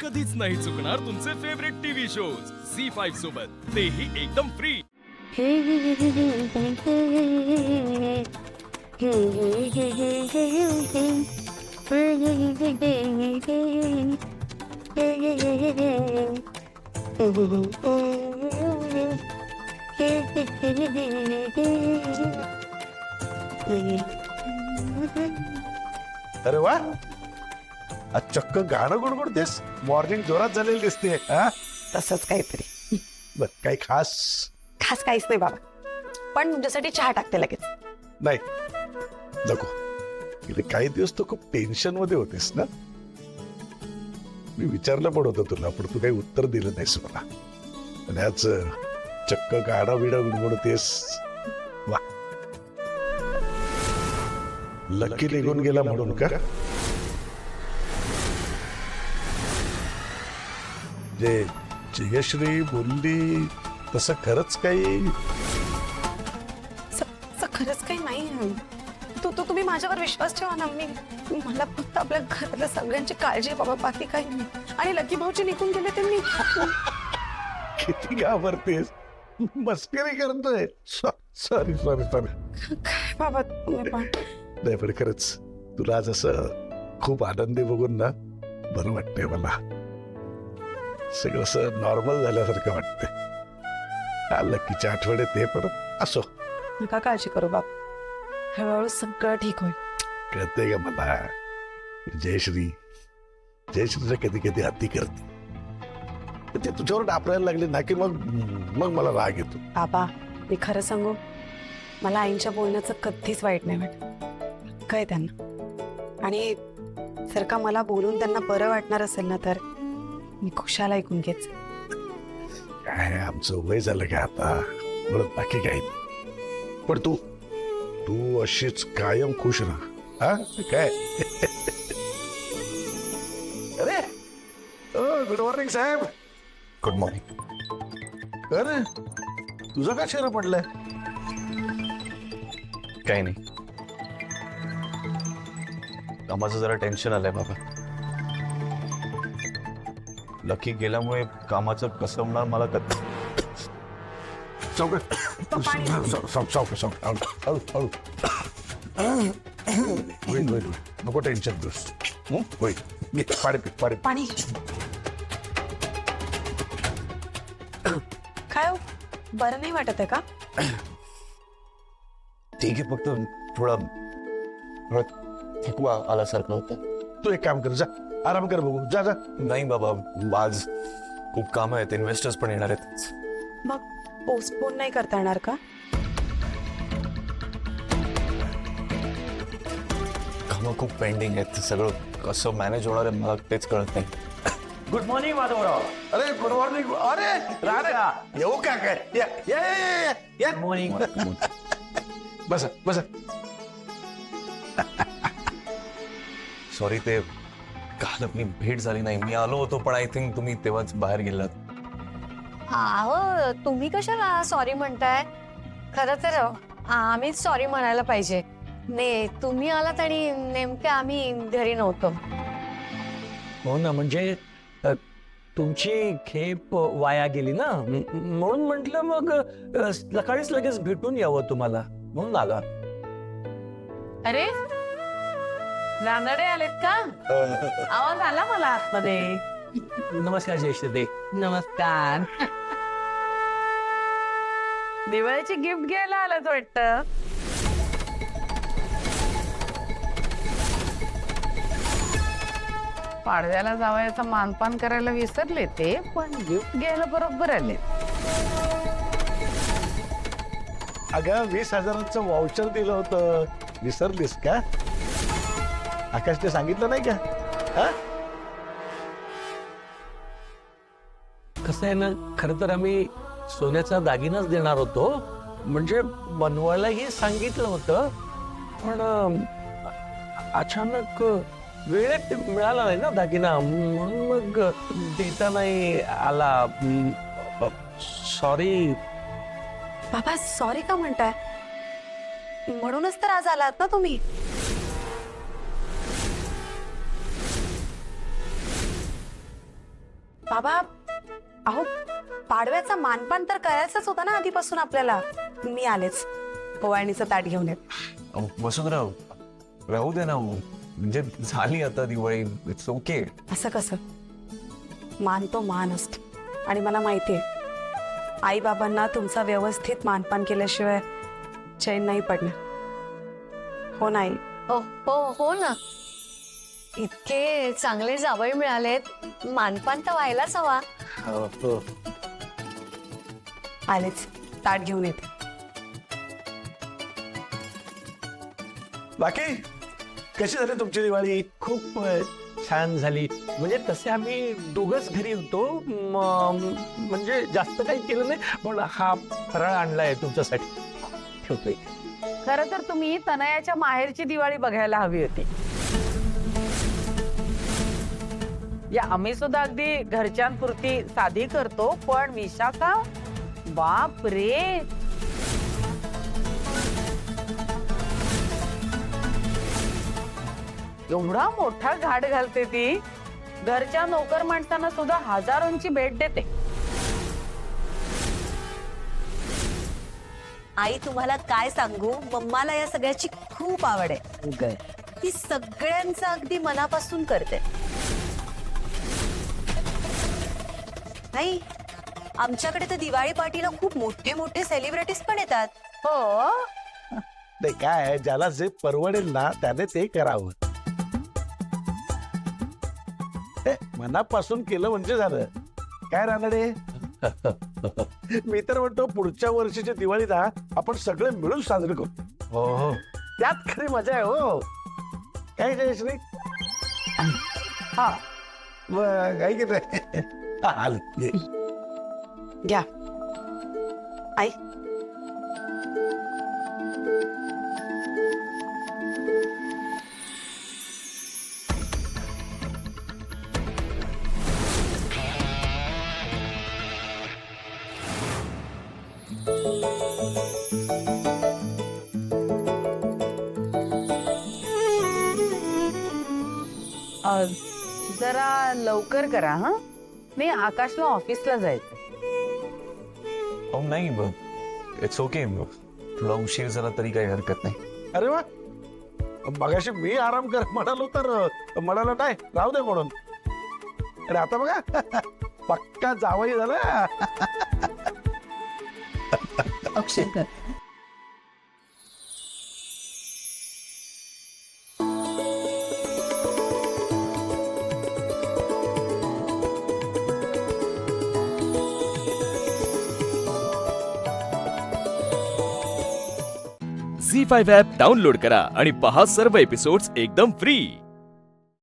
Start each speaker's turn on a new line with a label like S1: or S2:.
S1: कधीच नाही चुकणार तुमचे फेवरेट टीव्ही शोज झी5 सोबत, तेही एकदम फ्री.
S2: अरे वा, आज चक्क गाणं गुणगुणतेस. मॉर्निंग जोरात झालेली दिसते. हा,
S3: तसंच काहीतरी.
S2: बर काही खास
S3: खास काहीच नाही बाबा, पण तुमच्यासाठी चहा टाकते लगेच.
S2: नाही? नको. गेले काही दिवस तू खूप टेन्शन मध्ये होतेस ना. मी विचारलं पण होतं तुला, पण तू काही उत्तर दिलं नाहीस मला. आणि आज चक्क गाणं बिडं गुणगुणतेस. वा, लकी निघून गेला म्हणून का? जे जयश्री बोलली तसं खरंच काही?
S3: खरंच काही नाही. तुम्ही माझ्यावर विश्वास ठेवा ना. मला फक्त आपल्या घरातल्या सगळ्यांची काळजी आहे बाबा, बाकी काही नाही. आणि लकी भाऊजी निघून गेले ते मी
S2: किती घाबरतेस, मस्करी करतोय. Sorry sorry sorry.
S3: काय बाबा तुम्ही पण.
S2: नाही पण खरंच तुला आज असं खूप आनंदी बघून ना बरं वाटतंय मला. सगळं असं नॉर्मल झाल्यासारखं वाटतंय. लकीच्या आठवड्यात ते पण असो.
S3: नका काळजी करू बाप, हळूहळू सगळं ठीक होईल.
S2: कळतंय का मला. जयश्रीला कधी कधी हत्ती करते. ते तुझ्यावर डापरायला लागले ना की मग मग मला राग येतो.
S3: बाबा मी खरं सांगू, मला आईंच्या बोलण्याचं कधीच वाईट नाही वाटत. काय त्यांना, आणि जर का मला बोलून त्यांना बरं वाटणार असेल ना तर मी खुशाला ऐकून घेच.
S2: काय आमचं वय झालं का आता, म्हणून बाकी काही नाही. पण तू तू अशीच कायम खुश राहा. हा काय? अरे गुड मॉर्निंग साहेब.
S4: Good morning.
S2: अरे तुझं काय चेहरा पडलाय?
S4: काही नाही, कामाचं जरा टेन्शन आलंय बाबा. लकी गेल्यामुळे कामाचं कसं होणार मला
S2: नको टेन्शन घेऊस. होईल पाणी
S3: पाणी. काय हो, बरं नाही वाटत आहे का?
S4: ठीक आहे, फक्त थोडा थकवा आल्यासारखं होतं.
S2: तू एक काम कर, जा आराम कर बघू. जा जा.
S4: नाही बाबा, आज खूप काम आहेत, इन्व्हेस्टर्स पण येणार आहेत.
S3: मग पोस्टपोन नाही करता येणार का?
S4: कामं खूप पेंडिंग आहेत, सगळं कसं मॅनेज होणार आहे मला तेच कळत नाही.
S5: Good morning Madhavrao.
S2: अरे गुड मॉर्निंग. अरे राणा येऊ का काय? या या या या.
S5: मॉर्निंग.
S2: बसा बसा.
S4: सॉरी, ते काल आपली भेट झाली नाही. मी आलो होतो पण आय थिंक तुम्ही तेव्हाच बाहेर गेलात.
S6: अहो तुम्ही कशाला सॉरी म्हणताय? खरं तर आम्हीच सॉरी म्हणायला पाहिजे. तुम्ही आलात आणि नेमकं आम्ही घरी नव्हतो.
S5: हो ना, म्हणजे तुमची खेप वाया गेली ना, म्हणून म्हटलं मग सकाळीच लगेच भेटून यावं तुम्हाला, म्हणून आला.
S7: अरे रानडे आलेत का? आवाज आला मला आतमध्ये.
S5: नमस्कार जयश्री.
S7: नमस्कार. दिवाळीची गिफ्ट घ्यायला आलात वाटतं. पाडव्याला जावयाचा मानपान करायला विसरले ते, पण गिफ्ट घ्यायला बरोबर आले.
S2: अगं 20,000चं वाउचर दिलं होतं, विसरलीस का? आकाशने सांगितलं नाही का? हा?
S5: कसं आहे ना, खरं तर आम्ही सोन्याचा दागिनाच देणार होतो, म्हणजे बनवायलाही सांगितलं होतं, पण अचानक वेळेत मिळाला नाही ना दागिना, म्हणून मग देता नाही आला. सॉरी.
S3: बाबा सॉरी का म्हणताय? म्हणूनच तर आज आलात ना तुम्ही. बाबा अहो पाडव्याचा मानपान तर करायचंच होता ना आधीपासून आपल्याला. मी आलेच पोवाळणीचं ताट घेऊन येत.
S4: वसुंधरा राहू दे ना, म्हणजे झाली आता दिवाळी, इट्स ओके.
S3: असं कसं? मान तो मान असतो आणि मला माहितीये आई बाबांना तुमचा व्यवस्थित मानपान केल्याशिवाय चैन नाही पडणार. हो नाही?
S6: हो हो हो ना, इतके चांगले जावई मिळालेत, मानपान तर व्हायलाच हवा.
S3: आलेच ताट घेऊन येते.
S2: बाकी कशी झाली तुमची दिवाळी?
S5: खूप छान झाली. म्हणजे तसे आम्ही दोघच घरी होतो, म्हणजे जास्त काही केलं नाही, पण हा फराळ आणलाय तुमच्यासाठी, ठेवतोय.
S7: खरं तर तुम्ही तनयाच्या माहेरची दिवाळी बघायला हवी होती. या आम्ही सुद्धा अगदी घरच्यांपुरती साधी करतो, पण विशाखा बाप रे, एवढा मोठा घाट घालते ती. घरच्या नोकर माणसांना सुद्धा हजारोंची भेट देते.
S8: आई तुम्हाला काय सांगू, मम्माला या सगळ्याची खूप आवड आहे. ती सगळ्यांचं अगदी मनापासून करते. आई आमच्याकडे तर दिवाळी पार्टीला खूप मोठे मोठे सेलिब्रिटीज पण येतात.
S7: हो,
S2: नाही काय, ज्याला जे परवडेल ना त्याने ते करावं. मनापासून केलं म्हणजे झालं. काय रानडे, मी तर म्हणतो पुढच्या वर्षीच्या दिवाळीला आपण सगळे मिळून साजरे करू.
S5: हो हो,
S2: त्यात खरी मजा आहे. हो काय जयश्री?
S7: हा
S2: काय केलं? आले
S3: घ्या आई.
S7: जरा लवकर करा हा, मी आकाशला ऑफिसला जायचं.
S4: नाही, इट्स ओके, थोडा उशीर झाला तरी काही हरकत नाही.
S2: अरे वा, मगाशी मी आराम कर म्हणालो तर म्हणालो नाही राहू दे म्हणून. अरे आता बघा पक्का जावई झाला.
S8: अक्षय
S1: झी 5 ॲप डाउनलोड करा आणि पहा सर्व एपिसोड्स एकदम फ्री.